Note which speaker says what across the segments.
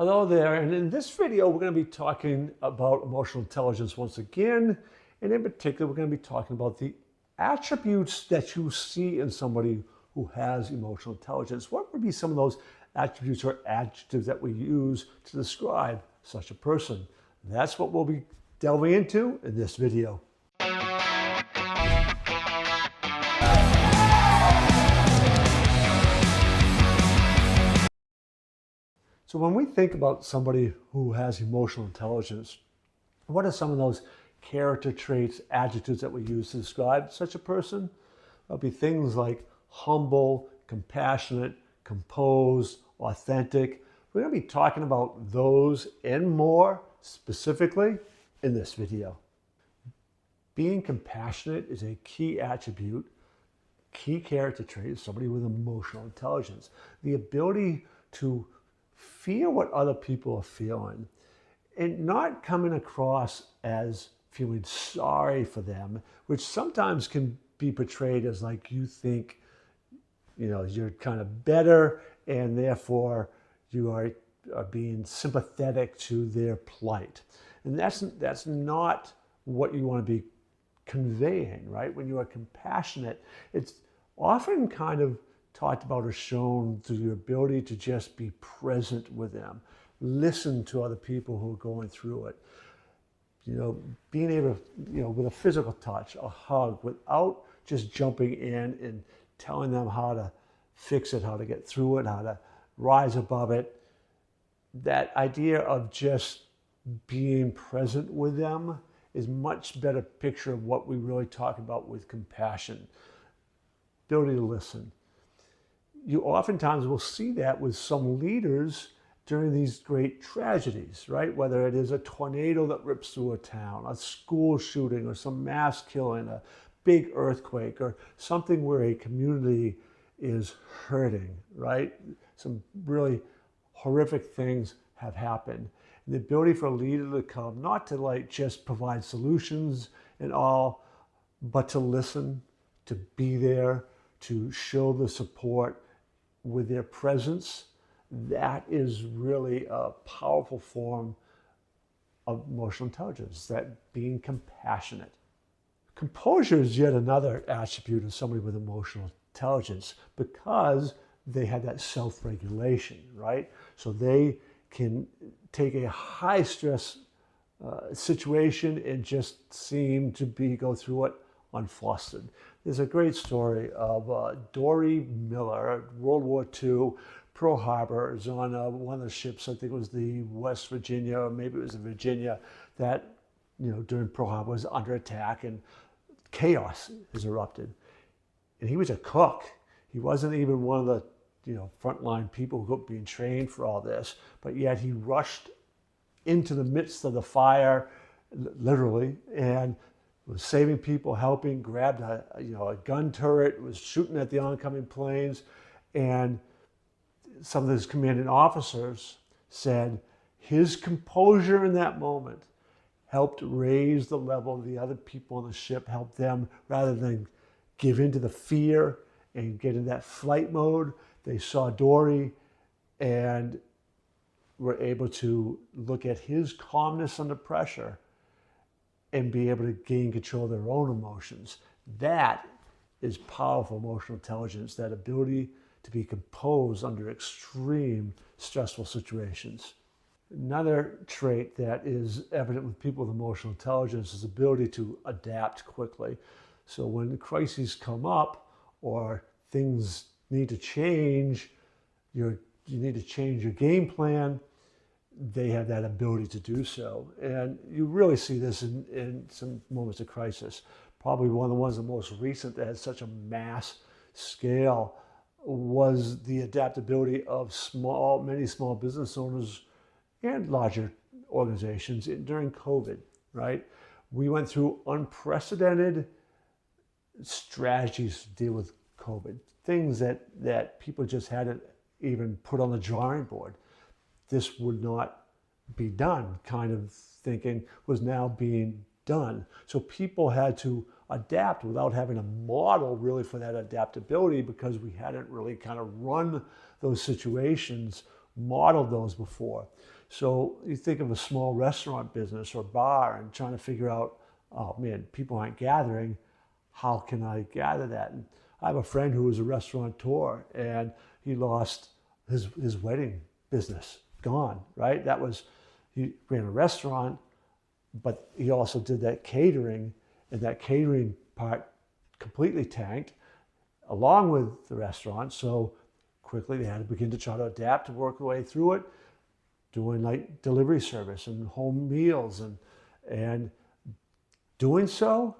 Speaker 1: Hello there, and in this video we're going to be talking about emotional intelligence once again, and in particular we're going to be talking about the attributes that you see in somebody who has emotional intelligence. What would be some of those attributes or adjectives that we use to describe such a person? That's what we'll be delving into in this video. So when we think about somebody who has emotional intelligence, what are some of those character traits, adjectives that we use to describe such a person? There'll be things like humble, compassionate, composed, authentic. We're going to be talking about those and more specifically in this video. Being compassionate is a key attribute, key character trait of somebody with emotional intelligence. The ability to feel what other people are feeling and not coming across as feeling sorry for them, which sometimes can be portrayed as like you think, you're kind of better and therefore you are being sympathetic to their plight. And that's not what you want to be conveying, right? When you are compassionate, it's often kind of talked about or shown through your ability to just be present with them, listen to other people who are going through it. Being able to, with a physical touch, a hug, without just jumping in and telling them how to fix it, how to get through it, how to rise above it. That idea of just being present with them is much better picture of what we really talk about with compassion. Ability to listen. You oftentimes will see that with some leaders during these great tragedies, right? Whether it is a tornado that rips through a town, a school shooting, or some mass killing, a big earthquake, or something where a community is hurting, right? Some really horrific things have happened. And the ability for a leader to come, not to just provide solutions and all, but to listen, to be there, to show the support with their presence, that is really a powerful form of emotional intelligence, that being compassionate. Composure is yet another attribute of somebody with emotional intelligence because they have that self-regulation, right? So they can take a high stress situation and just seem to go through it unflustered. There's a great story of Dory Miller, World War II, Pearl Harbor. It was on one of the ships, I think it was the West Virginia, or maybe it was the Virginia, that during Pearl Harbor was under attack and chaos has erupted. And he was a cook. He wasn't even one of the frontline people who were being trained for all this, but yet he rushed into the midst of the fire, literally, and was saving people, helping, grabbed a gun turret, was shooting at the oncoming planes, and some of his commanding officers said his composure in that moment helped raise the level of the other people on the ship, helped them, rather than give in to the fear and get in that flight mode. They saw Dory and were able to look at his calmness under pressure and be able to gain control of their own emotions. That is powerful emotional intelligence, that ability to be composed under extreme stressful situations. Another trait that is evident with people with emotional intelligence is the ability to adapt quickly. So when crises come up or things need to change, you need to change your game plan, they have that ability to do so. And you really see this in some moments of crisis. Probably one of the ones the most recent that had such a mass scale was the adaptability of many small business owners and larger organizations during COVID, right? We went through unprecedented strategies to deal with COVID, things that people just hadn't even put on the drawing board. This would not be done, kind of thinking was now being done. So people had to adapt without having a model really for that adaptability, because we hadn't really kind of run those situations, modeled those before. So you think of a small restaurant business or bar and trying to figure out, oh man, people aren't gathering. How can I gather that? And I have a friend who was a restaurateur, and he lost his wedding business, gone, right? He ran a restaurant, but he also did that catering, and that catering part completely tanked along with the restaurant. So quickly they had to begin to try to adapt to work their way through it, doing like delivery service and home meals, and doing so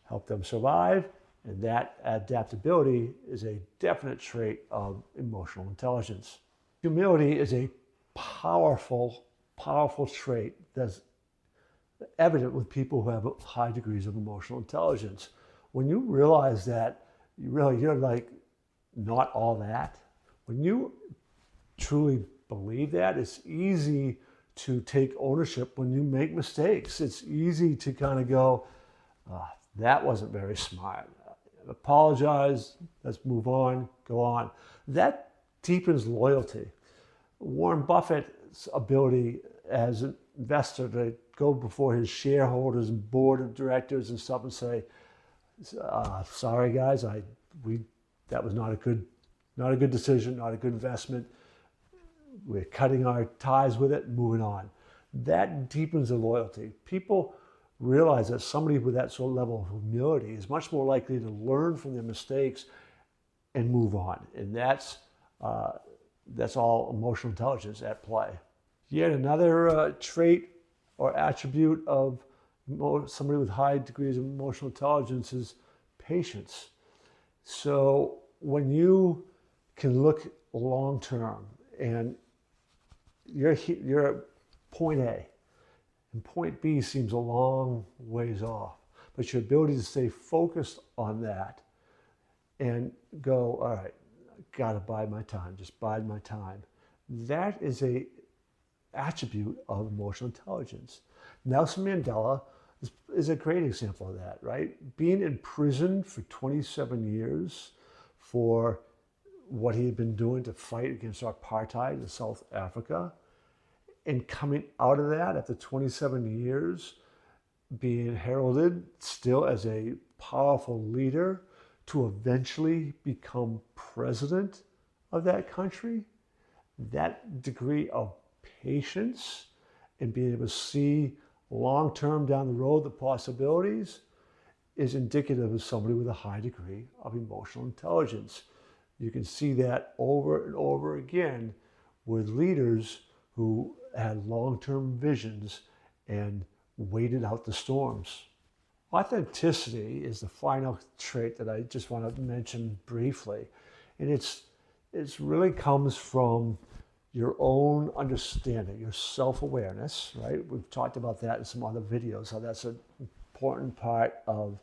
Speaker 1: helped them survive. And that adaptability is a definite trait of emotional intelligence. Humility is a powerful, powerful trait that's evident with people who have high degrees of emotional intelligence. When you realize that you're like not all that, when you truly believe that, it's easy to take ownership when you make mistakes. It's easy to kind of go, that wasn't very smart. Apologize, let's move on, go on. That deepens loyalty. Warren Buffett's ability as an investor to go before his shareholders and board of directors and stuff and say, sorry guys, that was not a good decision, not a good investment. We're cutting our ties with it and moving on. That deepens the loyalty. People realize that somebody with that sort of level of humility is much more likely to learn from their mistakes and move on. And that's all emotional intelligence at play. Yet another trait or attribute of somebody with high degrees of emotional intelligence is patience. So when you can look long term and you're at point A, and point B seems a long ways off, but your ability to stay focused on that and go, all right, gotta bide my time, just bide my time. That is a attribute of emotional intelligence. Nelson Mandela is a great example of that, right? Being in prison for 27 years for what he had been doing to fight against apartheid in South Africa, and coming out of that after 27 years, being heralded still as a powerful leader to eventually become president of that country, that degree of patience and being able to see long-term down the road the possibilities is indicative of somebody with a high degree of emotional intelligence. You can see that over and over again with leaders who had long-term visions and waited out the storms. Authenticity is the final trait that I just want to mention briefly. And it's really comes from your own understanding, your self-awareness, right? We've talked about that in some other videos, how that's an important part of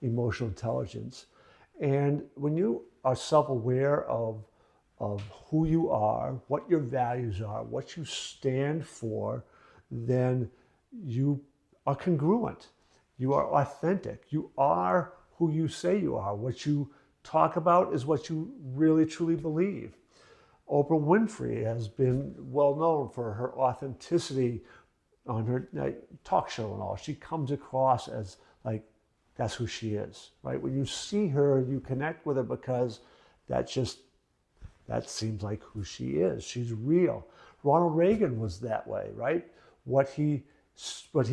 Speaker 1: emotional intelligence. And when you are self-aware of who you are, what your values are, what you stand for, then you are congruent. You are authentic. You are who you say you are. What you talk about is what you really truly believe. Oprah Winfrey has been well known for her authenticity on her talk show and all. She comes across as like, that's who she is, right? When you see her, you connect with her because that seems like who she is. She's real. Ronald Reagan was that way, right? What he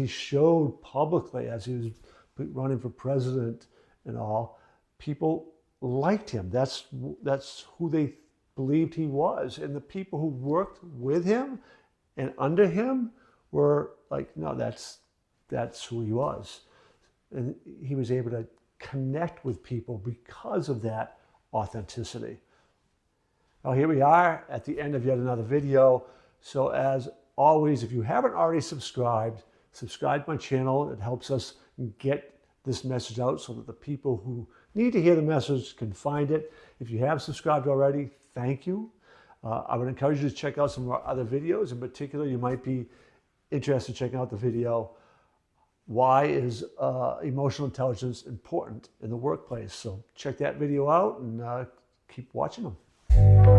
Speaker 1: showed publicly as he was running for president and all, people liked him. That's who they believed he was. And the people who worked with him and under him were like, no, that's who he was. And he was able to connect with people because of that authenticity. Now here we are at the end of yet another video. So as always, if you haven't already subscribe to my channel. It helps us get this message out so that the people who need to hear the message can find it. If you have subscribed already, thank you. I would encourage you to check out some of our other videos. In particular, you might be interested in checking out the video, why is emotional intelligence important in the workplace? So check that video out and keep watching them.